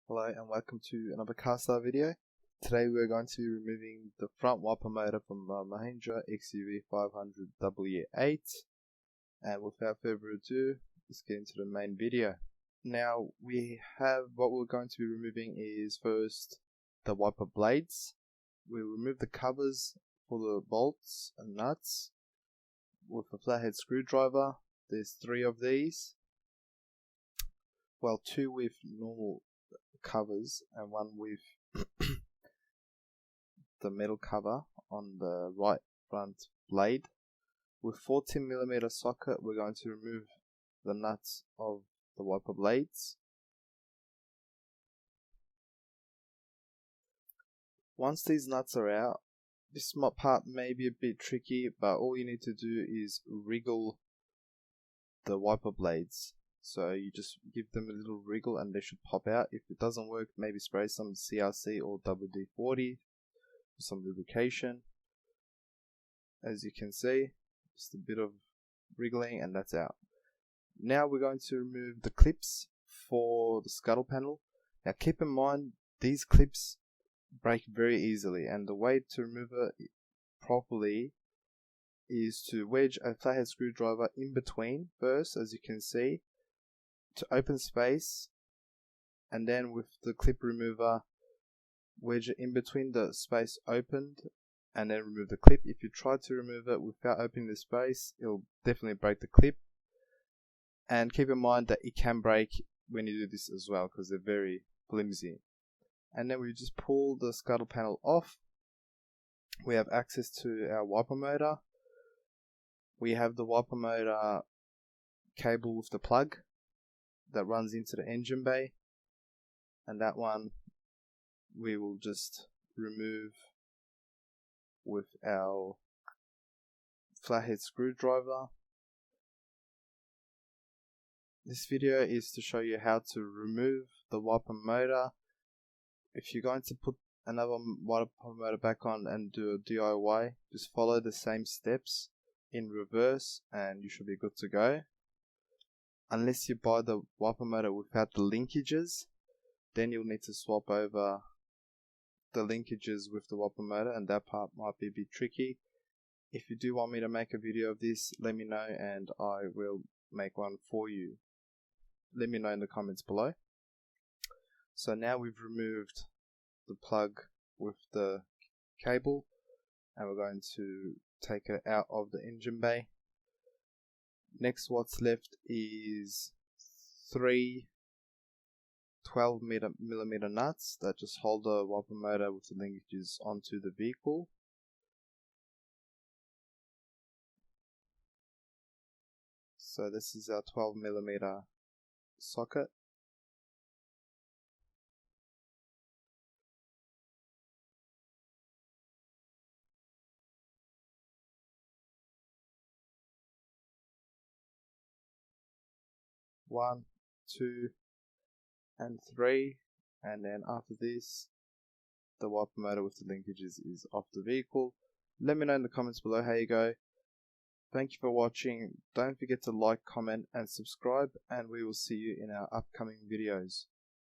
Hello and welcome to another Carstar video. Today we're going to be removing the front wiper motor from the Mahindra XUV500 W8, and without further ado, let's get into the main video. Now what we're going to be removing is first the wiper blades. We'll remove the covers for the bolts and nuts with a flathead screwdriver. There's 3 of these, well 2 with normal covers and 1 with the metal cover on the right front blade. With 14mm socket, we're going to remove the nuts of the wiper blades. Once these nuts are out, this part may be a bit tricky, but all you need to do is wriggle the wiper blades. So you just give them a little wriggle and they should pop out. If it doesn't work, maybe spray some CRC or WD-40 for some lubrication. As you can see, just a bit of wriggling and that's out. Now we're going to remove the clips for the scuttle panel. Now keep in mind, these clips break very easily, and the way to remove it properly is to wedge a flathead screwdriver in between first, as you can see, to open space, and then with the clip remover wedge it in between the space opened and then remove the clip. If you try to remove it without opening the space, it'll definitely break the clip, and keep in mind that it can break when you do this as well because they're very flimsy. And then we just pull the scuttle panel off. We have access to our wiper motor. We have the wiper motor cable with the plug that runs into the engine bay, and that one we will just remove with our flathead screwdriver. This video is to show you how to remove the wiper motor. If you're going to put another wiper motor back on and do a DIY, just follow the same steps in reverse and you should be good to go. Unless you buy the wiper motor without the linkages, then you'll need to swap over the linkages with the wiper motor, and that part might be a bit tricky. If you do want me to make a video of this, let me know and I will make one for you. Let me know in the comments below. So now we've removed the plug with the cable, and we're going to take it out of the engine bay. Next, what's left is 3 12mm nuts that just hold the wiper motor with the linkages onto the vehicle. So this is our 12mm socket. One, 2, and 3, and then after this, the wiper motor with the linkages is off the vehicle. Let me know in the comments below how you go. Thank you for watching. Don't forget to like, comment, and subscribe, and we will see you in our upcoming videos.